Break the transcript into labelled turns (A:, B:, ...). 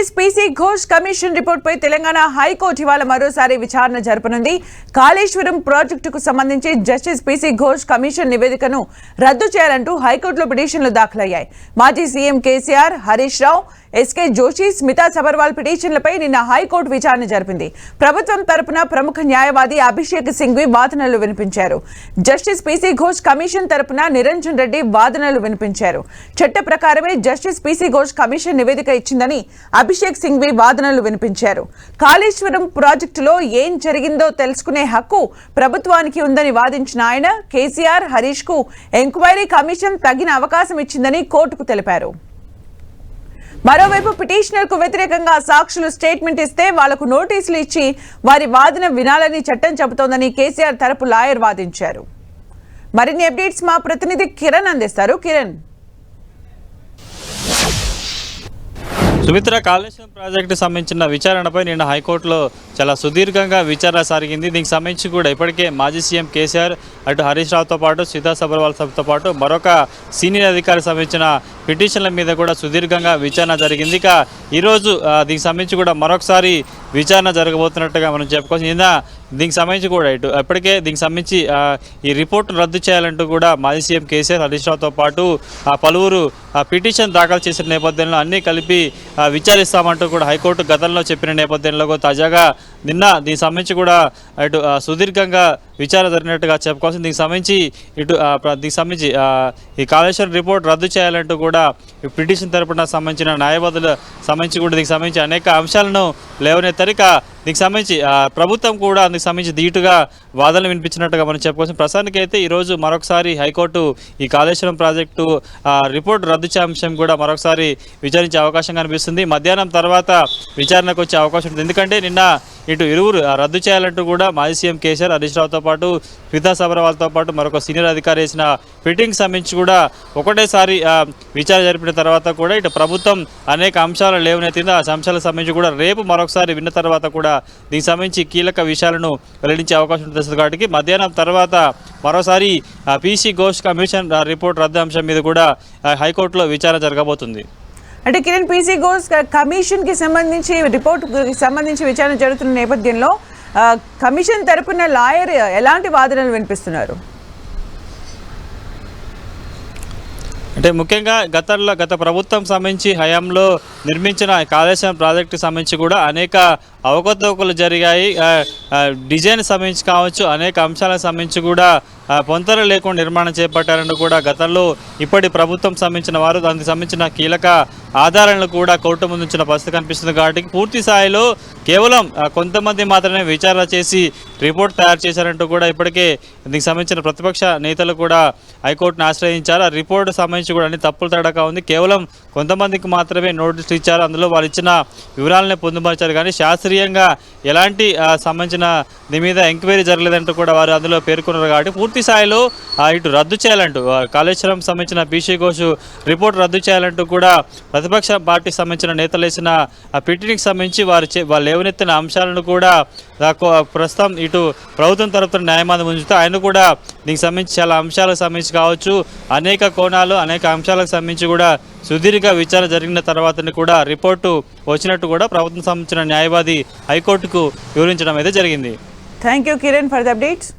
A: Justice PC Ghosh commission రిపోర్టుపై Telangana high court ఇవాళ మరోసారి విచారణ జరపనుంది. కాళేశ్వరం ప్రాజెక్టుకు సంబంధించి జస్టిస్ పీసీ ఘోష్ కమిషన్ నివేదికను రద్దు చేయాలంటూ హైకోర్టులో పిటిషన్లు దాఖలయ్యాయి. మాజీ సీఎం కేసీఆర్, హరీష్ రావు, ఎస్కే జోషి, స్మితా సబర్వాల్ పిటిషన్లపై నిన్న హైకోర్టు విచారణ జరిపింది. ప్రభుత్వం తరపున ప్రముఖ న్యాయవాది అభిషేక్ సింఘ్వి వాదనలు వినిపించారు. జస్టిస్ పీసీ ఘోష్ కమిషన్ తరపున నిరంజన్ రెడ్డి వాదనలు వినిపించారు. చట్ట ప్రకారమే జస్టిస్ పీసీ ఘోష్ కమిషన్ నివేదిక ఇచ్చిందని అభిషేక్ సింఘ్వి వాదనలు వినిపించారు. కాళేశ్వరం ప్రాజెక్టులో ఏం జరిగిందో తెలుసుకునే హక్కు ప్రభుత్వానికి ఉందని వాదించిన ఆయన కేసీఆర్, హరీష్ కు ఎంక్వైరీ కమిషన్ తగిన అవకాశం ఇచ్చిందని కోర్టుకు తెలిపారు. మరోవైపు పిటిషనర్ కు వ్యతిరేకంగా సాక్షులు స్టేట్మెంట్ ఇస్తే వాళ్లకు నోటీసులు ఇచ్చి వారి వాదన వినాలని చట్టం చెబుతోందని కేసీఆర్ తరపు లాయర్ వాదించారు. మరిన్ని అప్డేట్స్ మా ప్రతినిధి కిరణ్ అందిస్తారు. కిరణ్,
B: సుమిత్ర, కాళేశ్వరం ప్రాజెక్టు సంబంధించిన విచారణపై నిన్న హైకోర్టులో చాలా సుదీర్ఘంగా విచారణ సాగింది. దీనికి సంబంధించి కూడా ఇప్పటికే మాజీ సీఎం కేసీఆర్, అటు హరీష్ రావుతో పాటు స్మితా సబర్వాల్తో పాటు మరొక సీనియర్ అధికారికి సంబంధించిన పిటిషన్ల మీద కూడా సుదీర్ఘంగా విచారణ జరిగింది. ఇక ఈరోజు దీనికి సంబంధించి కూడా మరొకసారి విచారణ జరగబోతున్నట్టుగా మనం చెప్పుకోవచ్చు. నిన్న దీనికి సంబంధించి కూడా ఇప్పటికే దీనికి సంబంధించి ఈ రిపోర్టును రద్దు చేయాలంటూ కూడా మాజీ సీఎం కేసీఆర్, హరీష్ రావుతో పాటు పలువురు పిటిషన్ దాఖలు చేసిన నేపథ్యంలో అన్నీ కలిపి విచారిస్తామంటూ కూడా హైకోర్టు గతంలో చెప్పిన నేపథ్యంలో తాజాగా నిన్న దీనికి సంబంధించి కూడా ఇటు సుదీర్ఘంగా విచారణ జరిగినట్టుగా చెప్పుకోవాల్సింది. దీనికి సంబంధించి ఈ కాళేశ్వరం రిపోర్ట్ రద్దు చేయాలంటూ కూడా పిటిషన్ తరపున సంబంధించిన న్యాయవాదుల సంబంధించి కూడా దీనికి సంబంధించి అనేక అంశాలను లేవనెత్తారు. ఇక దీనికి సంబంధించి ప్రభుత్వం కూడా అందుకు సంబంధించి ధీటుగా వాదనలు వినిపించినట్టుగా మనం చెప్పుకోవచ్చు. ప్రస్తుతానికి అయితే ఈరోజు మరొకసారి హైకోర్టు ఈ కాళేశ్వరం ప్రాజెక్టు రిపోర్టు రద్దు చేసే అంశం కూడా మరొకసారి విచారించే అవకాశం కనిపిస్తుంది. మధ్యాహ్నం తర్వాత విచారణకు వచ్చే అవకాశం ఉంటుంది. ఎందుకంటే నిన్న ఇరువురు రద్దు చేయాలంటూ కూడా మాజీ సీఎం కేసీఆర్, హరీష్ రావుతో పాటు స్మితా సబర్వాల్తో పాటు మరొక సీనియర్ అధికారి వేసిన పిటింగ్ సంబంధించి కూడా ఒకటేసారి విచారణ జరిపిన తర్వాత కూడా ఇటు ప్రభుత్వం అనేక అంశాలు లేవనెత్తింది. ఆ అంశాలకు సంబంధించి కూడా రేపు మరొకసారి విన్న తర్వాత కూడా దీనికి సంబంధించి కీలక విషయాలను వెల్లడించే అవకాశం ఉంటుంది. కాబట్టి మధ్యాహ్నం తర్వాత మరోసారి పీసీ ఘోష్ కమిషన్ రిపోర్ట్ రద్దు అంశం మీద కూడా హైకోర్టులో విచారణ జరగబోతుంది.
A: అంటే కిరణ్, పీసీ ఘోష్ కమిషన్ కి సంబంధించి రిపోర్టుకి సంబంధించి విచారణ జరుగుతున్న నేపథ్యంలో కమిషన్ తరపున లాయర్ ఎలాంటి వాదనలు వినిపిస్తున్నారు?
B: అంటే ముఖ్యంగా గత ప్రభుత్వం సంబంధించి హయాంలో నిర్మించిన కాళేశ్వరం ప్రాజెక్టుకి సంబంధించి కూడా అనేక అవకతవకలు జరిగాయి. డిజైన్ సంబంధించి కావచ్చు, అనేక అంశాలకు సంబంధించి కూడా పొంతన లేకుండా నిర్మాణం చేపట్టారని కూడా గతంలో ఇప్పటి ప్రభుత్వం సంబంధించిన వారు దానికి సంబంధించిన కీలక ఆధారాలను కూడా కోర్టు ముందు ఉంచిన పరిస్థితి కనిపిస్తుంది. కాబట్టి పూర్తి స్థాయిలో కేవలం కొంతమంది మాత్రమే విచారణ చేసి రిపోర్ట్ తయారు చేశారంటూ కూడా ఇప్పటికే దీనికి సంబంధించిన ప్రతిపక్ష నేతలు కూడా హైకోర్టును ఆశ్రయించారు. ఆ రిపోర్టు సంబంధించి కూడా అన్ని తప్పులు తడక ఉంది. కేవలం కొంతమందికి మాత్రమే నోటీసులు ఇచ్చారు. అందులో వాళ్ళు ఇచ్చిన వివరాలనే పొందుపరిచారు. కానీ శాస్త్రీయంగా ఎలాంటి సంబంధించిన దీని మీద ఎంక్వైరీ జరగలేదంటూ కూడా వారు అందులో పేర్కొన్నారు. కాబట్టి పూర్తి స్థాయిలో ఇటు రద్దు చేయాలంటూ కాళేశ్వరం సంబంధించిన పీసీ ఘోష్ రిపోర్ట్ రద్దు చేయాలంటూ కూడా ప్రతిపక్ష పార్టీకి సంబంధించిన నేతలు వేసిన పిటిషన్కి సంబంధించి వాళ్ళు లేవనెత్తిన అంశాలను కూడా ప్రస్తుతం ఇటు ప్రభుత్వం తరపున న్యాయవాదం ఉంచుతూ ఆయన కూడా దీనికి సంబంధించి చాలా అంశాలకు సంబంధించి కావచ్చు, అనేక కోణాలు, అనేక అంశాలకు సంబంధించి కూడా సుదీర్ఘ విచారణ జరిగిన తర్వాతని కూడా రిపోర్టు వచ్చినట్టు కూడా ప్రభుత్వం సంబంధించిన న్యాయవాది హైకోర్టుకు వివరించడం అయితే జరిగింది.
A: Thank you Kiran for the updates.